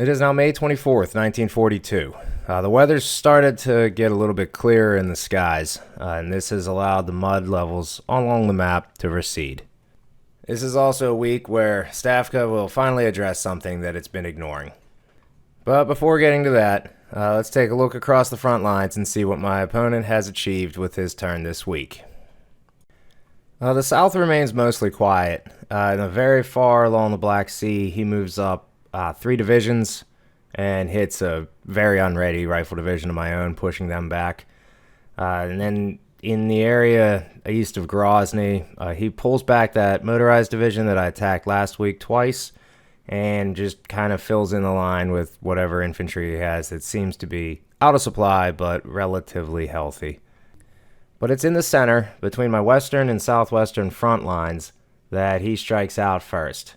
It is now May 24th, 1942. The weather's started to get a little bit clearer in the skies, and this has allowed the mud levels along the map to recede. This is also a week where Stavka will finally address something that it's been ignoring. But before getting to that, let's take a look across the front lines and see what my opponent has achieved with his turn this week. The South remains mostly quiet. Very far along the Black Sea, he moves up 3 divisions and hits a very unready rifle division of my own, pushing them back. And then in the area east of Grozny, he pulls back that motorized division that I attacked last week twice and just kind of fills in the line with whatever infantry he has that seems to be out of supply but relatively healthy. But it's in the center, between my western and southwestern front lines, that he strikes out first.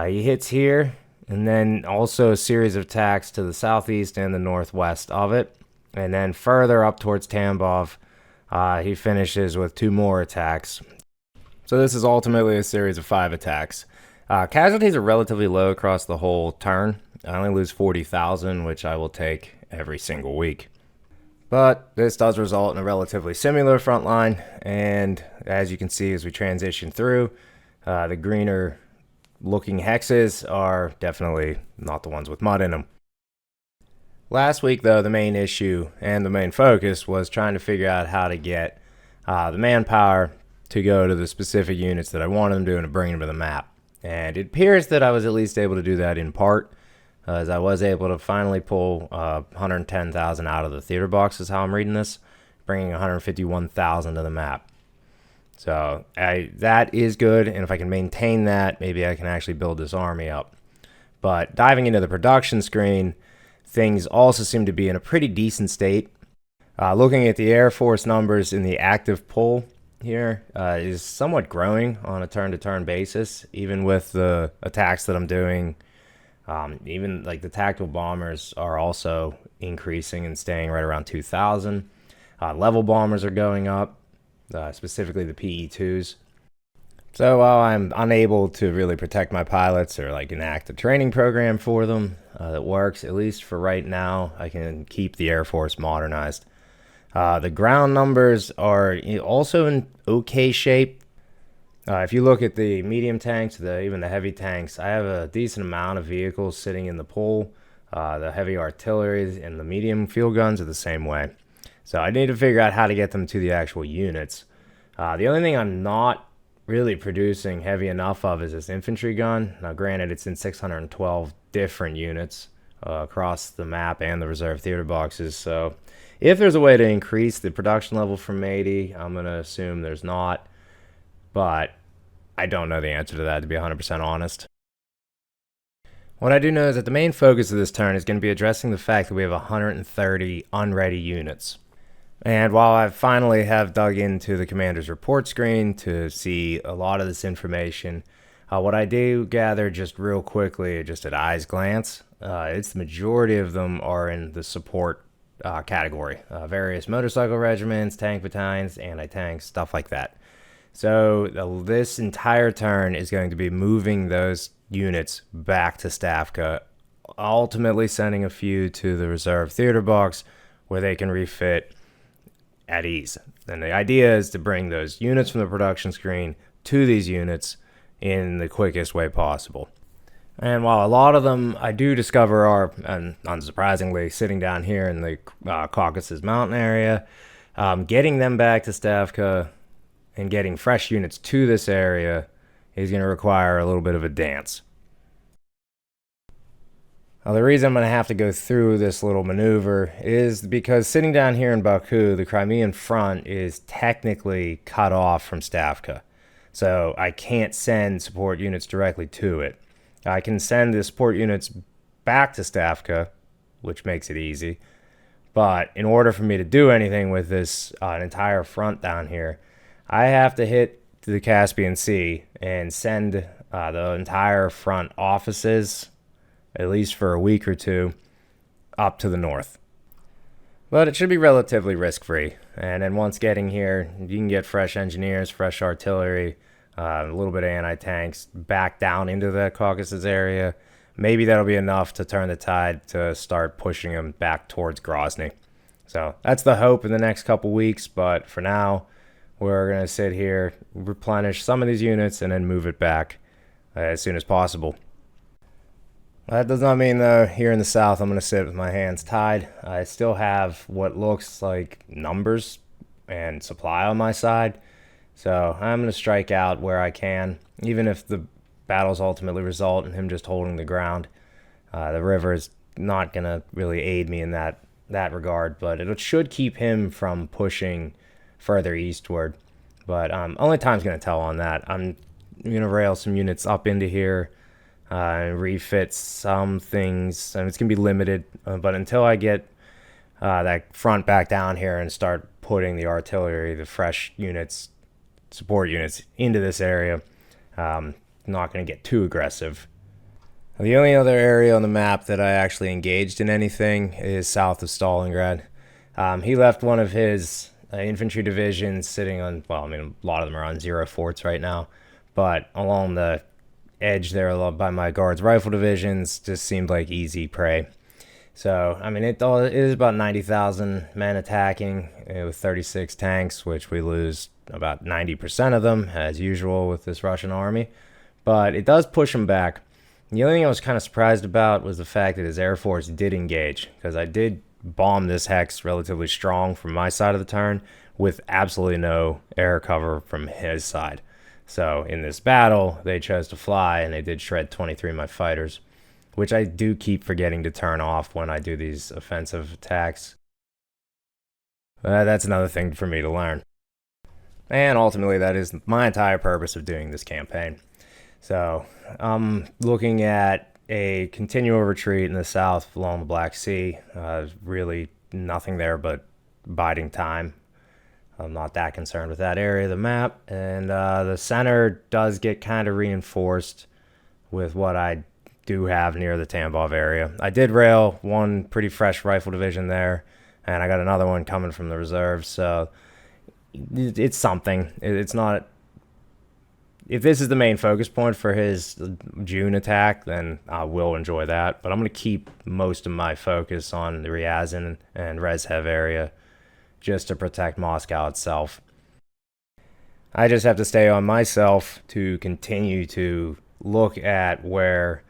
He hits here, and then also a series of attacks to the southeast and the northwest of it. And then further up towards Tambov, he finishes with 2 more attacks. So this is ultimately a series of 5 attacks. Casualties are relatively low across the whole turn. I only lose 40,000, which I will take every single week. But this does result in a relatively similar front line, and as you can see as we transition through, the greener looking hexes are definitely not the ones with mud in them. Last week, though, the main issue and the main focus was trying to figure out how to get the manpower to go to the specific units that I wanted them to and to bring them to the map. And it appears that I was at least able to do that in part, as I was able to finally pull 110,000 out of the theater box is how I'm reading this, bringing 151,000 to the map. So that is good, and if I can maintain that, maybe I can actually build this army up. But diving into the production screen, things also seem to be in a pretty decent state. Looking at the Air Force numbers in the active pool here is somewhat growing on a turn-to-turn basis, even with the attacks that I'm doing. Even like the tactical bombers are also increasing and staying right around 2,000. Level bombers are going up, specifically the PE2s. So while I'm unable to really protect my pilots or like enact a training program for them that works, at least for right now, I can keep the Air Force modernized. The ground numbers are also in okay shape. If you look at the medium tanks, even the heavy tanks, I have a decent amount of vehicles sitting in the pool. The heavy artillery and the medium field guns are the same way. So I need to figure out how to get them to the actual units. The only thing I'm not really producing heavy enough of is this infantry gun. Now granted, it's in 612 different units across the map and the reserve theater boxes. So if there's a way to increase the production level from 80, I'm going to assume there's not. But I don't know the answer to that, to be 100% honest. What I do know is that the main focus of this turn is going to be addressing the fact that we have 130 unready units. And while I finally have dug into the commander's report screen to see a lot of this information, what I do gather just real quickly, just at eyes glance, it's the majority of them are in the support category. Various motorcycle regiments, tank battalions, anti-tanks, stuff like that. So this entire turn is going to be moving those units back to Stavka, ultimately sending a few to the reserve theater box where they can refit at ease. And the idea is to bring those units from the production screen to these units in the quickest way possible. And while a lot of them I do discover are, and unsurprisingly, sitting down here in the Caucasus Mountain area, getting them back to Stavka and getting fresh units to this area is going to require a little bit of a dance. Now, the reason I'm going to have to go through this little maneuver is because sitting down here in Baku, the Crimean front is technically cut off from Stavka. So I can't send support units directly to it. I can send the support units back to Stavka, which makes it easy. But in order for me to do anything with this entire front down here, I have to hit the Caspian Sea and send the entire front offices, at least for a week or two, up to the north. But it should be relatively risk-free. And then once getting here, you can get fresh engineers, fresh artillery, a little bit of anti-tanks back down into the Caucasus area maybe that'll be enough to turn the tide to start pushing him back towards Grozny. So that's the hope in the next couple weeks, but for now, we're going to sit here, replenish some of these units, and then move it back as soon as possible. That does not mean, though, here in the south, I'm going to sit with my hands tied. I still have what looks like numbers and supply on my side, so I'm going to strike out where I can, even if the battles ultimately result in him just holding the ground. The river is not going to really aid me in that regard, but it should keep him from pushing further eastward. But only time's going to tell on that. I'm going to rail some units up into here and refit some things, and it's going to be limited. But until I get that front back down here and start putting the artillery, the fresh units, support units into this area, not going to get too aggressive. The only other area on the map that I actually engaged in anything is south of Stalingrad. He left one of his infantry divisions sitting on, well, I mean, a lot of them are on 0 forts right now, but along the edge there by my guards rifle divisions just seemed like easy prey. So, I mean, it is about 90,000 men attacking with 36 tanks, which we lose about 90% of them, as usual with this Russian army. But it does push them back. The only thing I was kind of surprised about was the fact that his Air Force did engage, because I did bomb this hex relatively strong from my side of the turn with absolutely no air cover from his side. So in this battle, they chose to fly, and they did shred 23 of my fighters, which I do keep forgetting to turn off when I do these offensive attacks. That's another thing for me to learn. And ultimately, that is my entire purpose of doing this campaign. So I'm looking at a continual retreat in the south along the Black Sea. Really nothing there but biding time. I'm not that concerned with that area of the map. And the center does get kind of reinforced with what I do have near the Tambov area. I did rail one pretty fresh rifle division there, and I got another one coming from the reserves. So it's something. It's not... If this is the main focus point for his June attack, then I will enjoy that. But I'm going to keep most of my focus on the Ryazan and Rezhev area just to protect Moscow itself. I just have to stay on myself to continue to look at where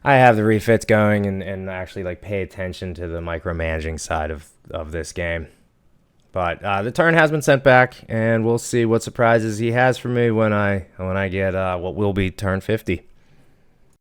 I have the refits going and actually like pay attention to the micromanaging side of this game. But the turn has been sent back, and we'll see what surprises he has for me when I get what will be turn 50.